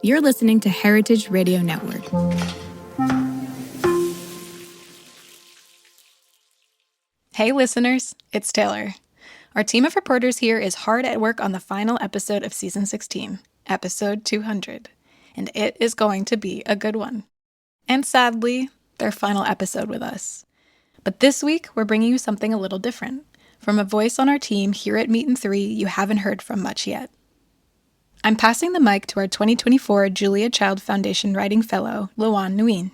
You're listening to Heritage Radio Network. Hey listeners, it's Taylor. Our team of reporters here is hard at work on the final episode of Season 16, Episode 200, and it is going to be a good one. And sadly, their final episode with us. But this week, we're bringing you something a little different, from a voice on our team here at Meat and Three you haven't heard from much yet. I'm passing the mic to our 2024 Julia Child Foundation Writing Fellow, Ngyuen.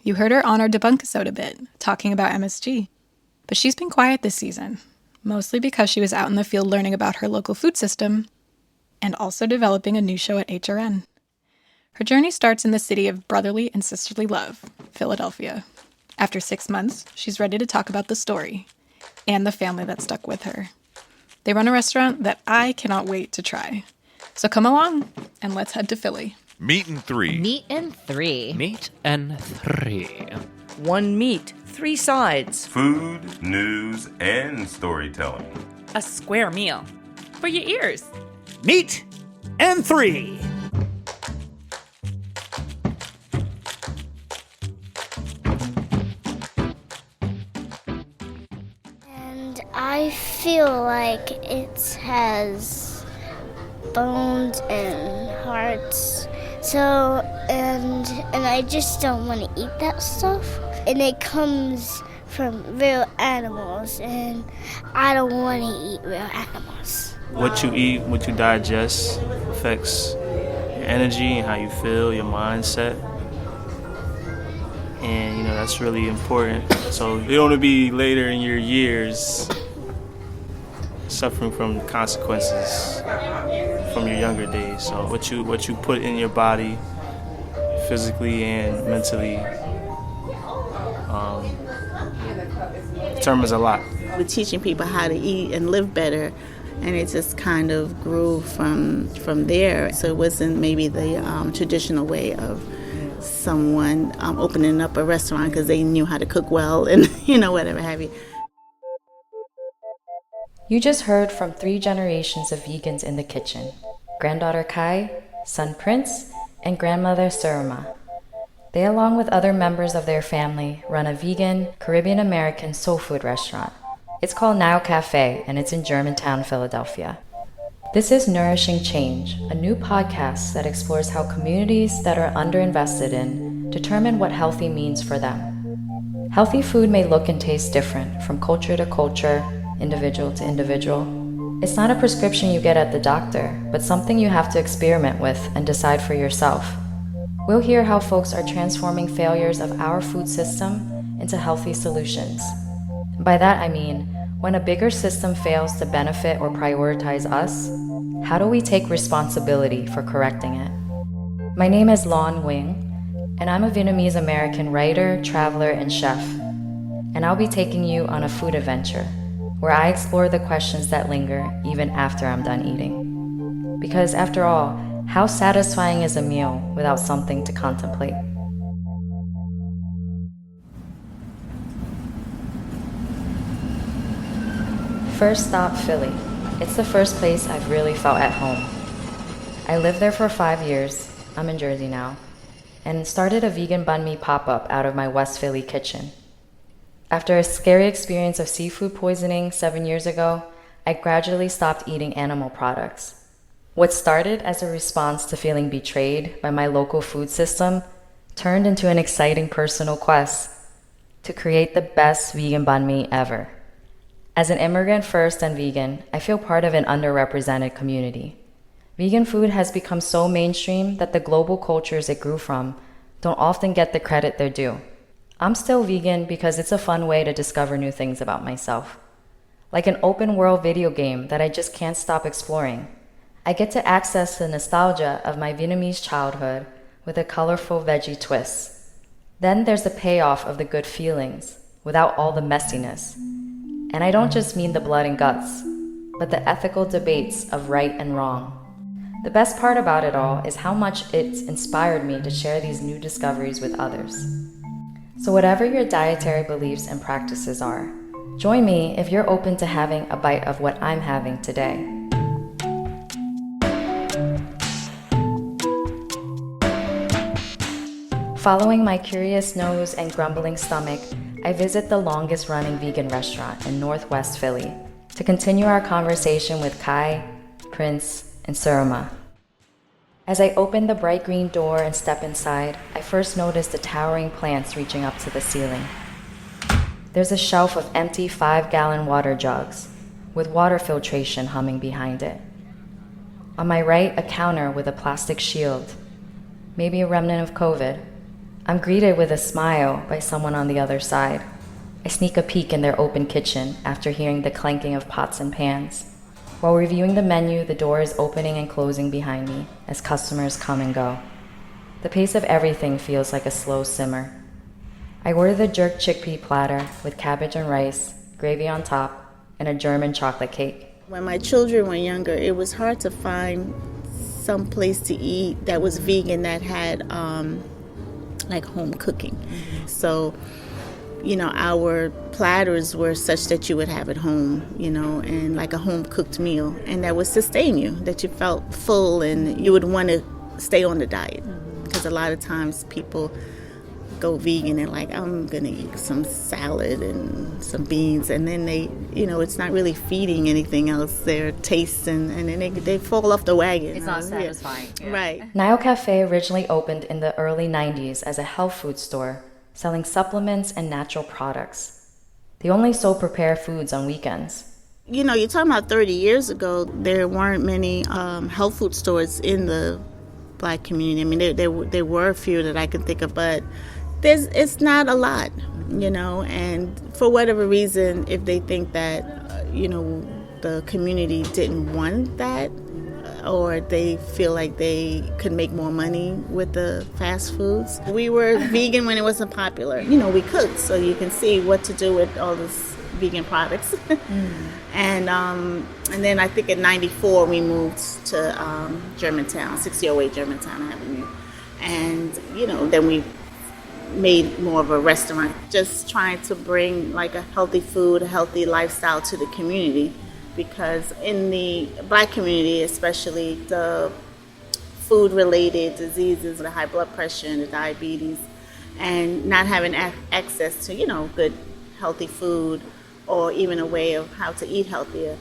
You heard her on our Debunkisode a bit, talking about MSG. But she's been quiet this season, mostly because she was out in the field learning about her local food system and also developing a new show at HRN. Her journey starts in the city of brotherly and sisterly love, Philadelphia. After 6 months, she's ready to talk about the story and the family that stuck with her. They run a restaurant that I cannot wait to try. So come along and let's head to Philly. Meat and Three. Meat and Three. Meat and Three. One meat, three sides. Food, news, and storytelling. A square meal for your ears. Meat and Three. And I feel like it has bones and hearts. So, and I just don't want to eat that stuff. And it comes from real animals, and I don't want to eat real animals. What you eat, what you digest, affects your energy and how you feel, your mindset. And, that's really important. So you don't want to be later in your years suffering from the consequences from your younger days. So what you put in your body, physically and mentally, determines a lot. We're teaching people how to eat and live better, and it just kind of grew from there. So it wasn't maybe the traditional way of someone opening up a restaurant because they knew how to cook well and whatever have you. You just heard from 3 generations of vegans in the kitchen: granddaughter Kai, son Prince, and grandmother Surma. They, along with other members of their family, run a vegan, Caribbean-American soul food restaurant. It's called Nile Cafe, and it's in Germantown, Philadelphia. This is Nourishing Change, a new podcast that explores how communities that are underinvested in determine what healthy means for them. Healthy food may look and taste different from culture to culture, individual to individual. It's not a prescription you get at the doctor, but something you have to experiment with and decide for yourself. We'll hear how folks are transforming failures of our food system into healthy solutions. By that I mean, when a bigger system fails to benefit or prioritize us, how do we take responsibility for correcting it? My name is Ngyuen, and I'm a Vietnamese American writer, traveler, and chef. And I'll be taking you on a food adventure, where I explore the questions that linger even after I'm done eating. Because after all, how satisfying is a meal without something to contemplate? First stop, Philly. It's the first place I've really felt at home. I lived there for 5 years, I'm in Jersey now, and started a vegan banh mi pop-up out of my West Philly kitchen. After a scary experience of seafood poisoning 7 years ago, I gradually stopped eating animal products. What started as a response to feeling betrayed by my local food system turned into an exciting personal quest to create the best vegan banh mi ever. As an immigrant first and vegan, I feel part of an underrepresented community. Vegan food has become so mainstream that the global cultures it grew from don't often get the credit they're due. I'm still vegan because it's a fun way to discover new things about myself. Like an open world video game that I just can't stop exploring. I get to access the nostalgia of my Vietnamese childhood with a colorful veggie twist. Then there's the payoff of the good feelings without all the messiness. And I don't just mean the blood and guts, but the ethical debates of right and wrong. The best part about it all is how much it's inspired me to share these new discoveries with others. So whatever your dietary beliefs and practices are, join me if you're open to having a bite of what I'm having today. Following my curious nose and grumbling stomach, I visit the longest running vegan restaurant in Northwest Philly to continue our conversation with Kai, Prince, and Surima. As I open the bright green door and step inside, I first notice the towering plants reaching up to the ceiling. There's a shelf of empty 5-gallon water jugs, with water filtration humming behind it. On my right, a counter with a plastic shield, maybe a remnant of COVID. I'm greeted with a smile by someone on the other side. I sneak a peek in their open kitchen after hearing the clanking of pots and pans. While reviewing the menu, the door is opening and closing behind me as customers come and go. The pace of everything feels like a slow simmer. I order the jerk chickpea platter with cabbage and rice, gravy on top, and a German chocolate cake. When my children were younger, it was hard to find some place to eat that was vegan that had like home cooking. So, our platters were such that you would have at home, and like a home cooked meal, and that would sustain you, that you felt full and you would want to stay on the diet. Because a lot of times people go vegan and like, I'm gonna eat some salad and some beans, and then they, it's not really feeding anything else, their taste, and then they fall off the wagon. It's not satisfying. Yeah. Right. Nile Cafe originally opened in the early 90s as a health food store, selling supplements and natural products. They only sold prepared foods on weekends. You're talking about 30 years ago, there weren't many health food stores in the Black community. I mean, there were a few that I can think of, but it's not a lot, and for whatever reason, if they think that, the community didn't want that, or they feel like they could make more money with the fast foods. We were vegan when it wasn't popular. We cooked, so you can see what to do with all this vegan products. And then I think in '94 we moved to Germantown, 6008 Germantown Avenue. And, then we made more of a restaurant, just trying to bring like a healthy food, a healthy lifestyle to the community. Because in the Black community, especially, the food-related diseases, the high blood pressure and the diabetes, and not having access to, good, healthy food, or even a way of how to eat healthier.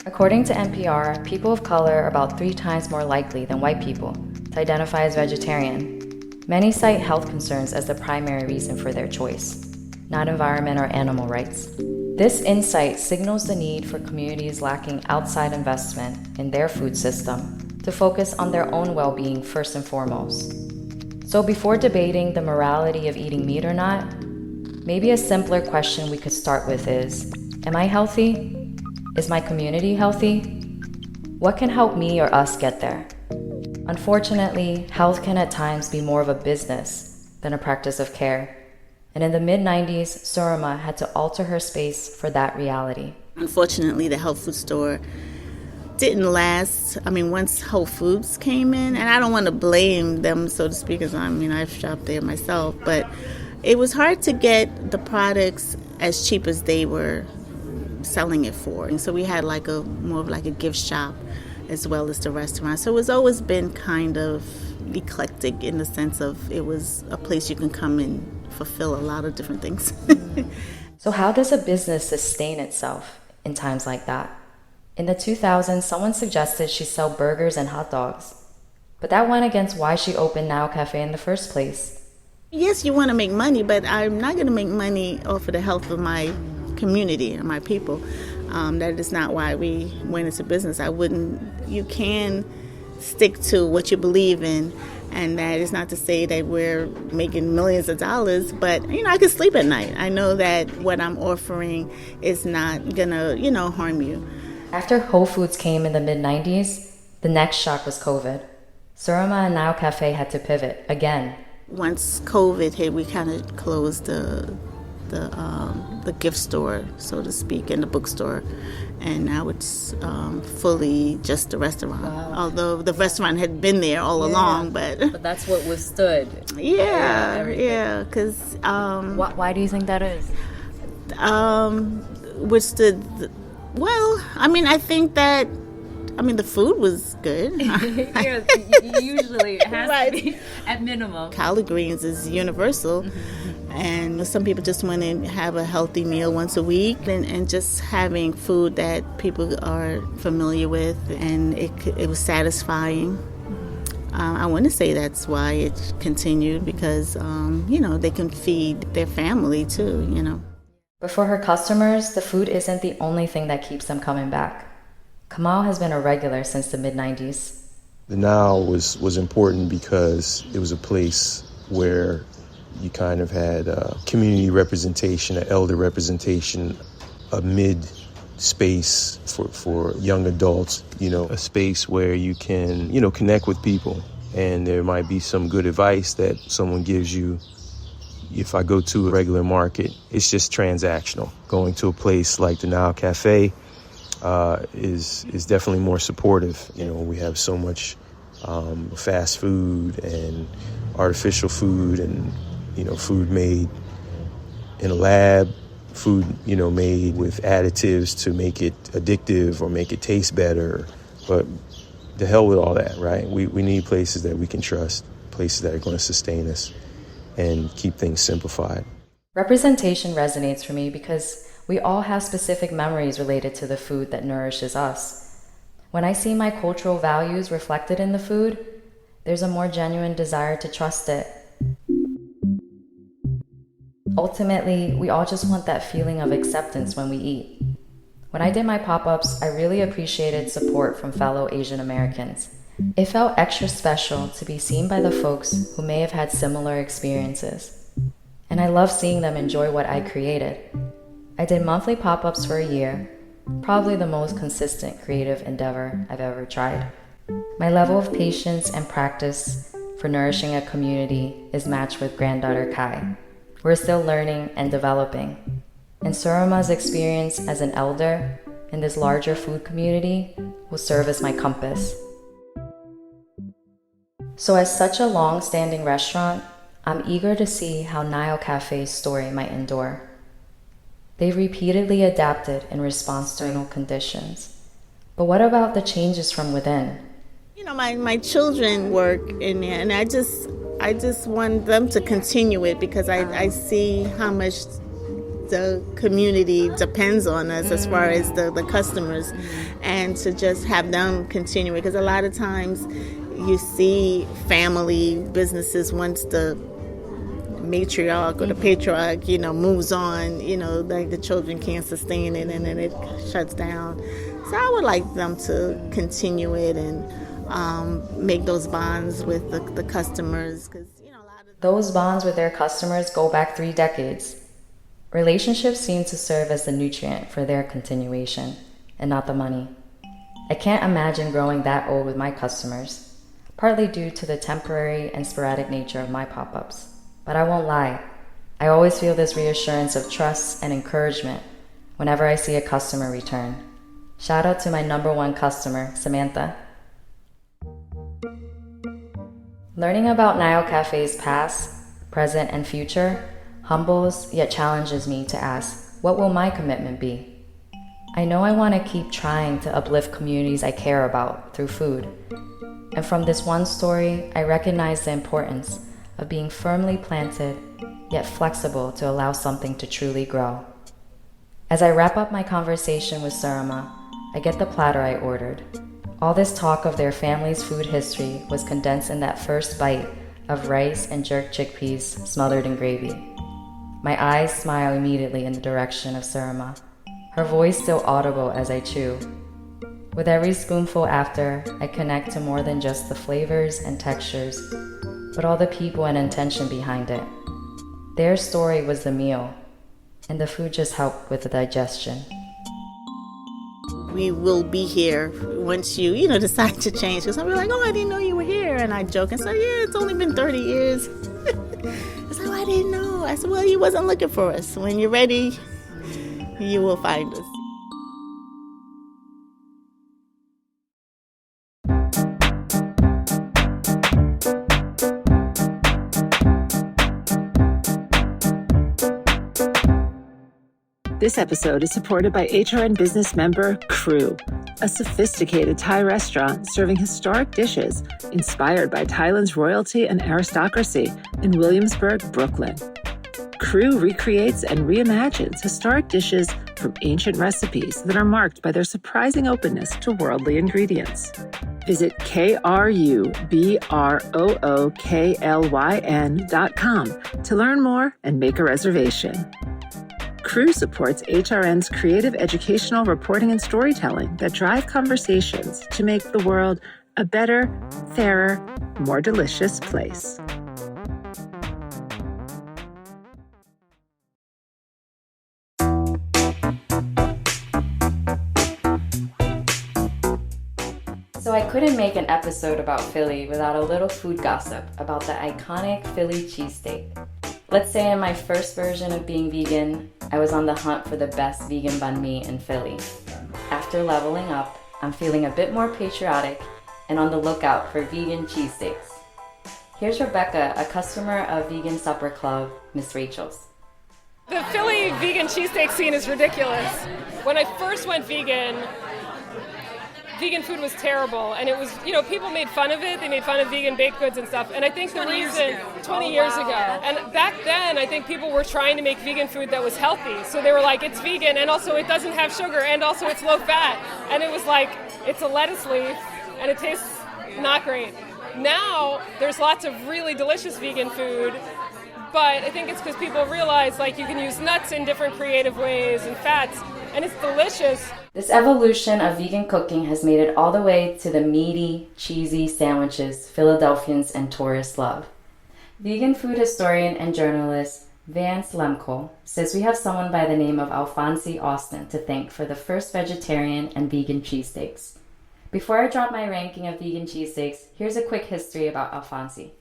According to NPR, people of color are about 3 times more likely than white people to identify as vegetarian. Many cite health concerns as the primary reason for their choice, not environment or animal rights. This insight signals the need for communities lacking outside investment in their food system to focus on their own well-being first and foremost. So before debating the morality of eating meat or not, maybe a simpler question we could start with is, am I healthy? Is my community healthy? What can help me or us get there? Unfortunately, health can at times be more of a business than a practice of care. And in the mid-90s, Surima had to alter her space for that reality. Unfortunately, the health food store didn't last. I mean, once Whole Foods came in, and I don't want to blame them, so to speak, because I've shopped there myself, but it was hard to get the products as cheap as they were selling it for. And so we had like more of like a gift shop as well as the restaurant. So it's always been kind of eclectic in the sense of it was a place you can come and fulfill a lot of different things. So how does a business sustain itself in times like that? In the 2000s, someone suggested she sell burgers and hot dogs. But that went against why she opened Nile Cafe in the first place. Yes, you want to make money, but I'm not going to make money off of the health of my community and my people. That is not why we went into business. You can stick to what you believe in, and that is not to say that we're making millions of dollars, but, I can sleep at night. I know that what I'm offering is not going to, harm you. After Whole Foods came in the mid-90s, the next shock was COVID. Surima and Nile Cafe had to pivot again. Once COVID hit, we kind of closed the gift store, so to speak, and the bookstore, and now it's fully just the restaurant. Wow. Although the restaurant had been there all along, but that's what withstood. Yeah, because why do you think that is? Withstood. Well, I think that I mean, the food was good. Yeah, usually it has to be at minimum. Collard greens is universal. And some people just want to have a healthy meal once a week, and just having food that people are familiar with, and it was satisfying. I want to say that's why it continued, because, they can feed their family too, But for her customers, the food isn't the only thing that keeps them coming back. Kamal has been a regular since the mid-90s. The Nile was important because it was a place where you kind of had community representation, an elder representation, a mid space for young adults, a space where you can, connect with people. And there might be some good advice that someone gives you. If I go to a regular market, it's just transactional. Going to a place like the Nile Cafe is definitely more supportive. We have so much fast food and artificial food and, food made in a lab, food, made with additives to make it addictive or make it taste better. But the hell with all that, right? We need places that we can trust, places that are going to sustain us and keep things simplified. Representation resonates for me because we all have specific memories related to the food that nourishes us. When I see my cultural values reflected in the food, there's a more genuine desire to trust it. Ultimately, we all just want that feeling of acceptance when we eat. When I did my pop-ups, I really appreciated support from fellow Asian Americans. It felt extra special to be seen by the folks who may have had similar experiences. And I love seeing them enjoy what I created. I did monthly pop-ups for a year, probably the most consistent creative endeavor I've ever tried. My level of patience and practice for nourishing a community is matched with granddaughter Kai. We're still learning and developing. And Surama's experience as an elder in this larger food community will serve as my compass. So as such a long-standing restaurant, I'm eager to see how Nile Cafe's story might endure. They've repeatedly adapted in response to external conditions. But what about the changes from within? My children work in there, and I just want them to continue it because I see how much the community depends on us as far as the customers, and to just have them continue it, because a lot of times you see family businesses, once the matriarch or the patriarch, moves on, like the children can't sustain it and then it shuts down. So I would like them to continue it and make those bonds with the customers. Those bonds with their customers go back 3 decades. Relationships seem to serve as the nutrient for their continuation, and not the money. I can't imagine growing that old with my customers, partly due to the temporary and sporadic nature of my pop-ups. But I won't lie, I always feel this reassurance of trust and encouragement whenever I see a customer return. Shout out to my #1 customer, Samantha. Learning about Nile Cafe's past, present, and future humbles yet challenges me to ask, what will my commitment be? I know I want to keep trying to uplift communities I care about through food. And from this one story, I recognize the importance of being firmly planted, yet flexible to allow something to truly grow. As I wrap up my conversation with Surama, I get the platter I ordered. All this talk of their family's food history was condensed in that first bite of rice and jerk chickpeas smothered in gravy. My eyes smile immediately in the direction of Surama, her voice still audible as I chew. With every spoonful after, I connect to more than just the flavors and textures, but all the people and intention behind it. Their story was the meal, and the food just helped with the digestion. We will be here once you decide to change. Because I'll be like, oh, I didn't know you were here. And I joke and say, yeah, it's only been 30 years. I said, oh, I didn't know. I said, well, you wasn't looking for us. When you're ready, you will find us. This episode is supported by HR and Business member Crew. a sophisticated Thai restaurant serving historic dishes inspired by Thailand's royalty and aristocracy in Williamsburg, Brooklyn. Crew recreates and reimagines historic dishes from ancient recipes that are marked by their surprising openness to worldly ingredients. Visit KRUBROOKLYN.com to learn more and make a reservation. Crew supports HRN's creative educational reporting and storytelling that drive conversations to make the world a better, fairer, more delicious place. So I couldn't make an episode about Philly without a little food gossip about the iconic Philly cheesesteak. Let's say in my first version of being vegan, I was on the hunt for the best vegan banh mi in Philly. After leveling up, I'm feeling a bit more patriotic and on the lookout for vegan cheesesteaks. Here's Rebecca, a customer of Vegan Supper Club, Miss Rachel's. The Philly vegan cheesesteak scene is ridiculous. When I first went vegan food was terrible, and it was, people made fun of it. They made fun of vegan baked goods and stuff, and I think the reason, 20 years ago, and back then I think people were trying to make vegan food that was healthy, so they were like, it's vegan, and also it doesn't have sugar, and also it's low fat, and it was like, it's a lettuce leaf, and it tastes not great. Now, there's lots of really delicious vegan food, but I think it's because people realize, you can use nuts in different creative ways, and fats, and it's delicious. This evolution of vegan cooking has made it all the way to the meaty, cheesy sandwiches Philadelphians and tourists love. Vegan food historian and journalist Vance Lemko says we have someone by the name of Alphonse Austin to thank for the first vegetarian and vegan cheesesteaks. Before I drop my ranking of vegan cheesesteaks, here's a quick history about Alphonse.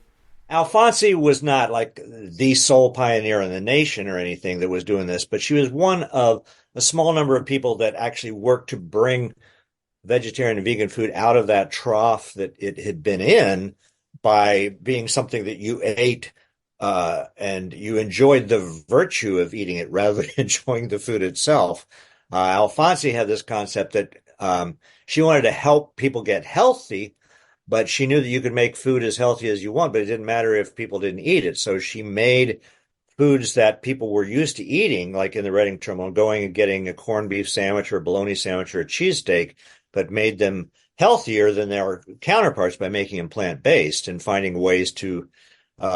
Alphonse was not like the sole pioneer in the nation or anything that was doing this, but she was one of a small number of people that actually worked to bring vegetarian and vegan food out of that trough that it had been in by being something that you ate and you enjoyed the virtue of eating it rather than enjoying the food itself. Alphonse had this concept that she wanted to help people get healthy, but she knew that you could make food as healthy as you want, but it didn't matter if people didn't eat it. So she made foods that people were used to eating, like in the Reading Terminal, going and getting a corned beef sandwich or a bologna sandwich or a cheesesteak, but made them healthier than their counterparts by making them plant-based and finding ways to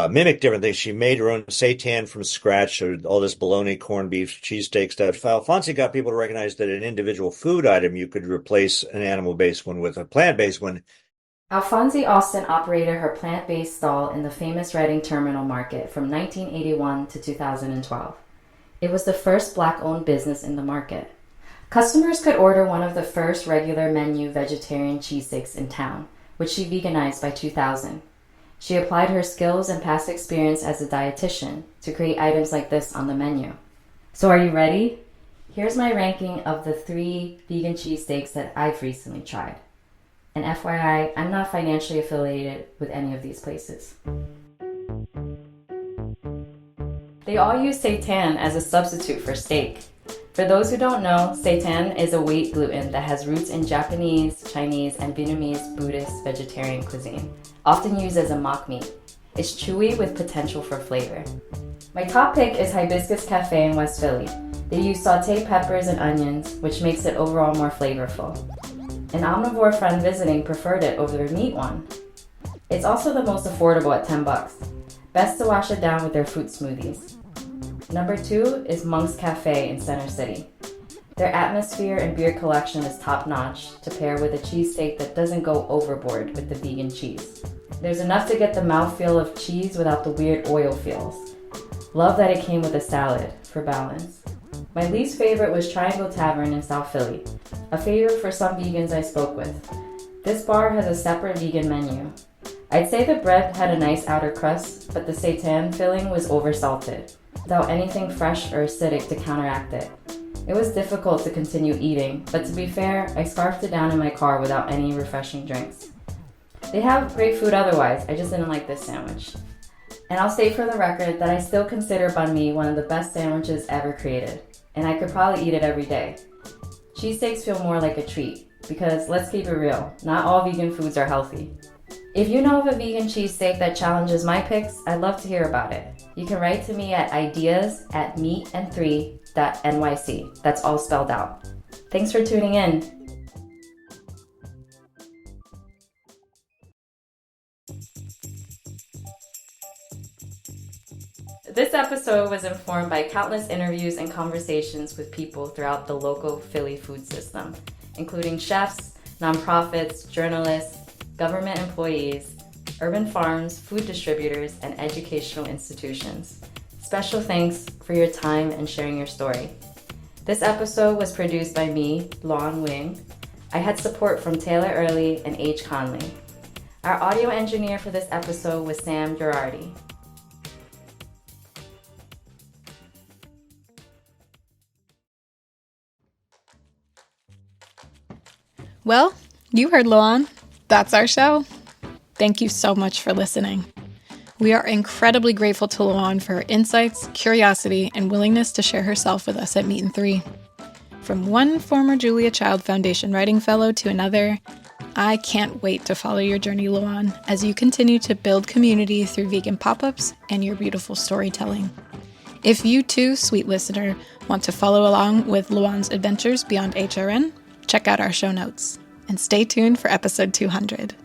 mimic different things. She made her own seitan from scratch, so all this bologna, corned beef, cheesesteak stuff. Alphonse got people to recognize that an individual food item, you could replace an animal-based one with a plant-based one. Alphonse Austin operated her plant-based stall in the famous Reading Terminal Market from 1981 to 2012. It was the first Black-owned business in the market. Customers could order one of the first regular menu vegetarian cheesesteaks in town, which she veganized by 2000. She applied her skills and past experience as a dietitian to create items like this on the menu. So are you ready? Here's my ranking of the 3 vegan cheesesteaks that I've recently tried. And FYI, I'm not financially affiliated with any of these places. They all use seitan as a substitute for steak. For those who don't know, seitan is a wheat gluten that has roots in Japanese, Chinese, and Vietnamese Buddhist vegetarian cuisine, often used as a mock meat. It's chewy with potential for flavor. My top pick is Hibiscus Cafe in West Philly. They use sauteed peppers and onions, which makes it overall more flavorful. An omnivore friend visiting preferred it over their meat one. It's also the most affordable at $10. Best to wash it down with their fruit smoothies. Number 2 is Monk's Cafe in Center City. Their atmosphere and beer collection is top-notch to pair with a cheesesteak that doesn't go overboard with the vegan cheese. There's enough to get the mouthfeel of cheese without the weird oil feels. Love that it came with a salad for balance. My least favorite was Triangle Tavern in South Philly, a favorite for some vegans I spoke with. This bar has a separate vegan menu. I'd say the bread had a nice outer crust, but the seitan filling was oversalted, without anything fresh or acidic to counteract it. It was difficult to continue eating, but to be fair, I scarfed it down in my car without any refreshing drinks. They have great food otherwise, I just didn't like this sandwich. And I'll state for the record that I still consider banh mi one of the best sandwiches ever created, and I could probably eat it every day. Cheesesteaks feel more like a treat, because let's keep it real, not all vegan foods are healthy. If you know of a vegan cheesesteak that challenges my picks, I'd love to hear about it. You can write to me at ideas@meatand3.nyc. That's all spelled out. Thanks for tuning in. This episode was informed by countless interviews and conversations with people throughout the local Philly food system, including chefs, nonprofits, journalists, government employees, urban farms, food distributors, and educational institutions. Special thanks for your time and sharing your story. This episode was produced by me, Luan Wing. I had support from Taylor Early and H. Conley. Our audio engineer for this episode was Sam Girardi. Well, you heard Luan. That's our show. Thank you so much for listening. We are incredibly grateful to Luan for her insights, curiosity, and willingness to share herself with us at Meat and Three. From one former Julia Child Foundation writing fellow to another, I can't wait to follow your journey, Luan, as you continue to build community through vegan pop-ups and your beautiful storytelling. If you too, sweet listener, want to follow along with Luan's adventures beyond HRN, check out our show notes. And stay tuned for episode 200.